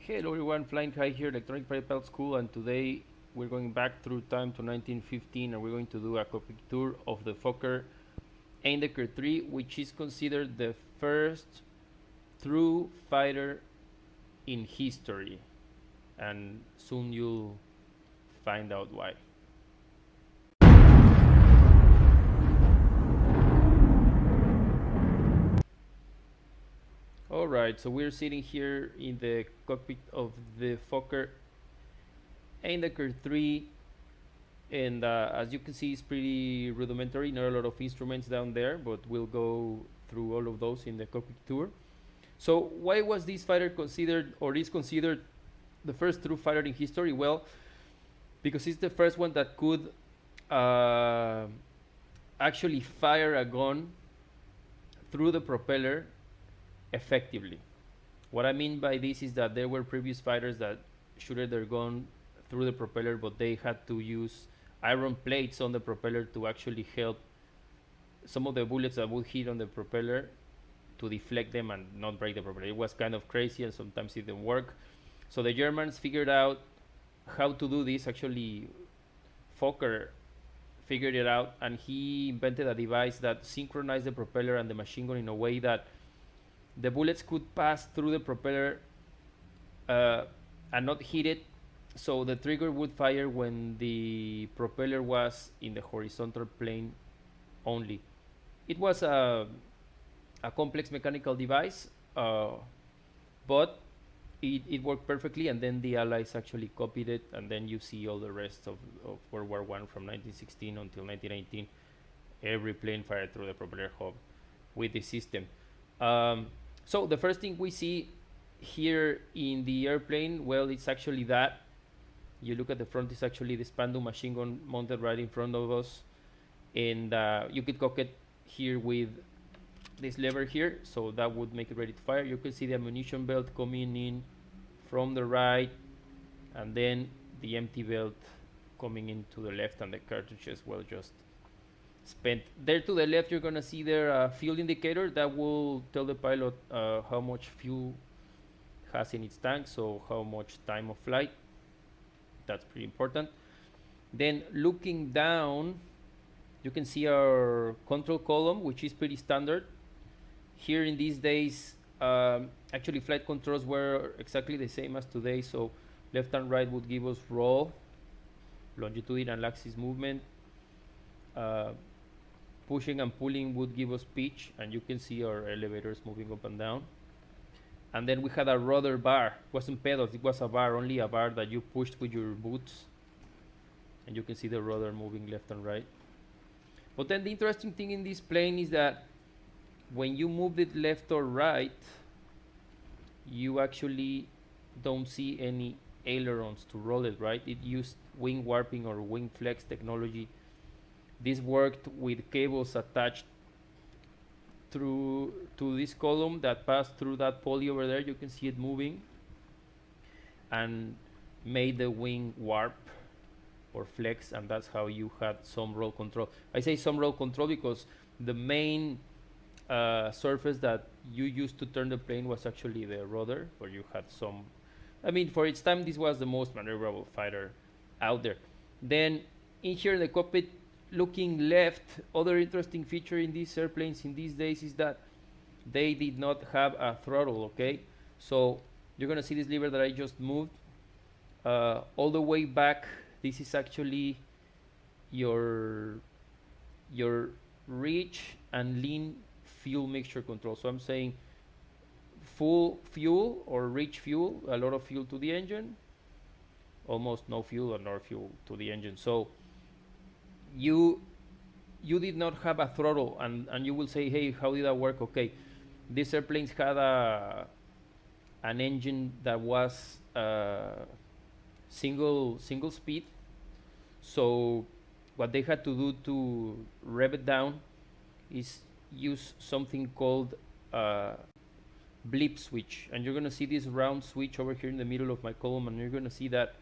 Hello everyone, Flying High here, Electronic Flight Pilot School, and today we're going back through time to 1915 and we're going to do a cockpit tour of the Fokker Eindecker III, which is considered the first true fighter in history, and soon you'll find out why. Alright, so we're sitting here in the cockpit of the Fokker Eindecker III, and as you can see, it's pretty rudimentary, not a lot of instruments down there, but we'll go through all of those in the cockpit tour. So why was this fighter considered, or is considered, the first true fighter in history? Well, because it's the first one that could actually fire a gun through the propeller effectively. What I mean by this is that there were previous fighters that shooted their gun through the propeller, but they had to use iron plates on the propeller to actually help some of the bullets that would hit on the propeller to deflect them and not break the propeller. It was kind of crazy and sometimes it didn't work. So the Germans figured out how to do this. Actually, Fokker figured it out, and he invented a device that synchronized the propeller and the machine gun in a way that the bullets could pass through the propeller and not hit it, so the trigger would fire when the propeller was in the horizontal plane only. It was a complex mechanical device, but it worked perfectly, and then the Allies actually copied it, and then you see all the rest of World War I from 1916 until 1919. Every plane fired through the propeller hub with the system. So the first thing we see here in the airplane, well, it's actually that. You look at the front, it's actually the Spanda Machine Gun mounted right in front of us. And you could cock it here with this lever here, so that would make it ready to fire. You can see the ammunition belt coming in from the right, and then the empty belt coming in to the left, and the cartridges, well, just spent. There to the left, you're gonna see their fuel indicator that will tell the pilot how much fuel has in its tank, so how much time of flight. That's pretty important. Then looking down, you can see our control column, which is pretty standard. Here in these days, actually flight controls were exactly the same as today, so left and right would give us roll, longitudinal axis movement, pushing and pulling would give us pitch, and you can see our elevators moving up and down. And then we had a rudder bar. It wasn't pedals, it was a bar, only a bar that you pushed with your boots, and you can see the rudder moving left and right. But then the interesting thing in this plane is that when you move it left or right, you actually don't see any ailerons to roll it, right? It used wing warping or wing flex technology. This worked with cables attached through to this column that passed through that pulley over there. You can see it moving and made the wing warp or flex, and that's how you had some roll control. I say some roll control because the main surface that you used to turn the plane was actually the rudder, where you had some, I mean, for its time, this was the most maneuverable fighter out there. Then in here in the cockpit, looking left, other interesting feature in these airplanes in these days is that they did not have a throttle, okay? So you're gonna see this lever that I just moved all the way back. This is actually your rich and lean fuel mixture control. So I'm saying full fuel or rich fuel, a lot of fuel to the engine, almost no fuel or no fuel to the engine. So you did not have a throttle, and you will say, hey, how did that work? Okay, these airplanes had an engine that was single speed, so what they had to do to rev it down is use something called Blip Switch, and you're gonna see this round switch over here in the middle of my column, and you're gonna see that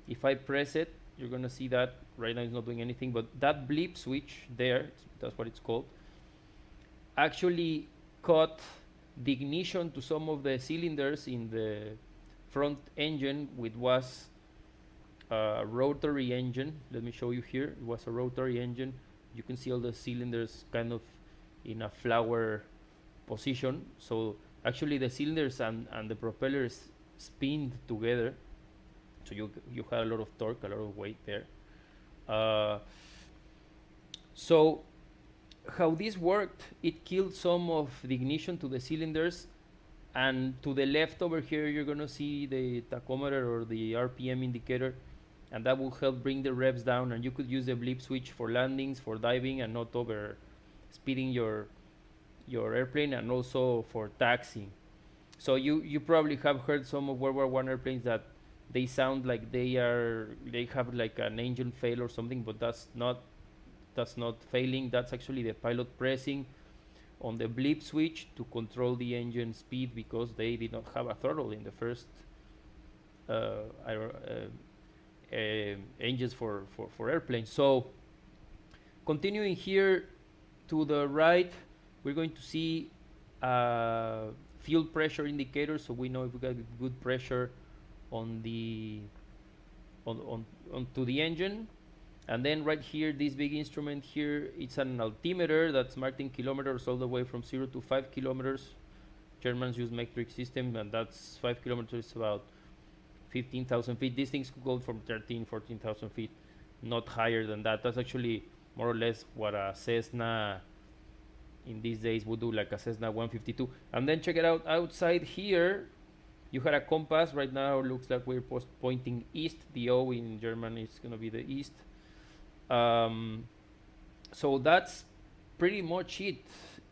if I press it, you're gonna see that right now it's not doing anything, but that Blip Switch there, that's what it's called, actually cut the ignition to some of the cylinders in the front engine, which was a rotary engine. Let me show you here. It was a rotary engine. You can see all the cylinders kind of in a flower position. So actually the cylinders and the propellers spin together. So you had a lot of torque, a lot of weight there. So how this worked, it killed some of the ignition to the cylinders, and to the left over here you're going to see the tachometer or the RPM indicator, and that will help bring the revs down, and you could use the blip switch for landings, for diving, and not over speeding your airplane, and also for taxiing. So you probably have heard some of World War I airplanes that they sound like they have like an engine fail or something, but that's not failing. That's actually the pilot pressing on the blip switch to control the engine speed, because they did not have a throttle in the first engines for airplanes. So continuing here to the right, we're going to see fuel pressure indicator, so we know if we got good pressure on the onto the engine. And then right here, this big instrument here, it's an altimeter that's marked in kilometers all the way from 0 to 5 kilometers. Germans use metric system, and that's 5 kilometers, about 15,000 feet. These things could go from 14,000 feet, not higher than that. That's actually more or less what a Cessna in these days would do, like a Cessna 152. And then check it out, outside here, you had a compass. Right now, it looks like we're pointing east. The O in German is going to be the east. So that's pretty much it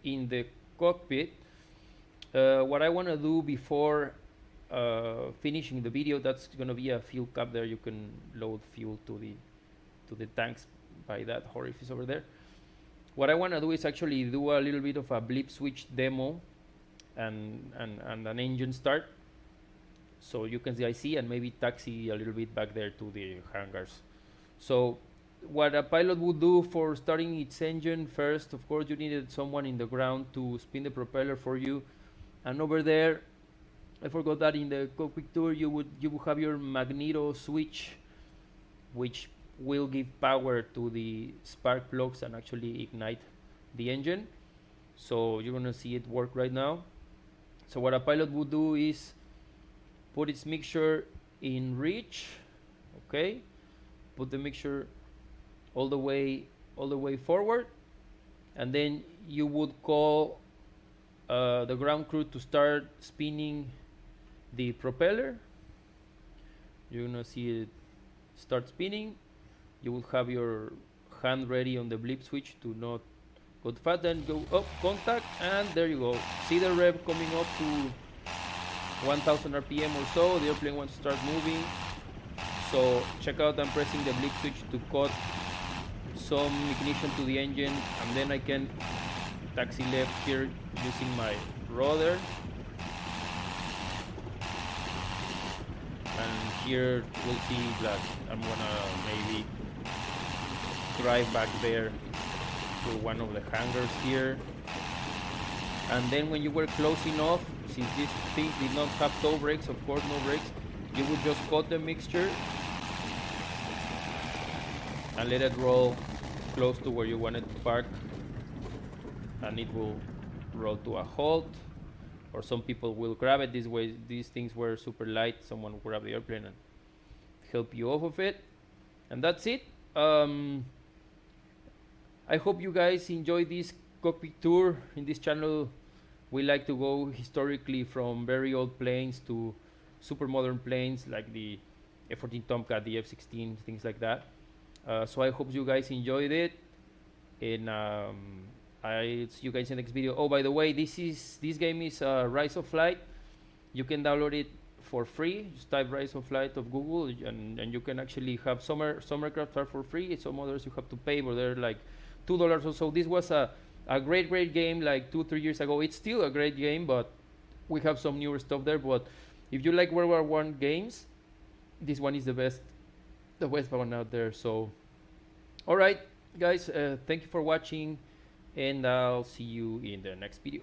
in the cockpit. What I want to do before finishing the video, that's going to be a fuel cap there. You can load fuel to the tanks by that orifice over there. What I want to do is actually do a little bit of a blip switch demo and an engine start, so you can see, and maybe taxi a little bit back there to the hangars. So what a pilot would do for starting its engine, first, of course, you needed someone in the ground to spin the propeller for you. And over there, I forgot that in the cockpit tour, you would have your magneto switch, which will give power to the spark plugs and actually ignite the engine. So you're gonna see it work right now. So what a pilot would do is put its mixture in reach, okay, put the mixture all the way forward, and then you would call the ground crew to start spinning the propeller. You're gonna see it start spinning. You will have your hand ready on the blip switch to not go too fast, then go up, contact, and there you go. See the rev coming up to 1000 RPM or so. The airplane wants to start moving. So check out, I'm pressing the blip switch to cut some ignition to the engine, and then I can taxi left here using my rudder. And here we'll see that I'm gonna maybe drive back there to one of the hangars here. And then when you were close enough, since this thing did not have toe brakes, of course no brakes, you would just cut the mixture and let it roll close to where you want it to park, and it will roll to a halt. Or some people will grab it this way. These things were super light. Someone will grab the airplane and help you off of it. And that's it. I hope you guys enjoy this cockpit tour. In this channel, we like to go historically from very old planes to super modern planes like the F-14 Tomcat, the F-16, things like that. So I hope you guys enjoyed it. And I see you guys in the next video. Oh, by the way, this game is Rise of Flight. You can download it for free. Just type Rise of Flight of Google, and you can actually have some aircraft are for free. Some others you have to pay, but they're like $2 or so. This was a great game like 2-3 years ago. It's still a great game, but we have some newer stuff there. But if you like World War I games, this one is the best one out there. So, all right, guys, thank you for watching, and I'll see you in the next video.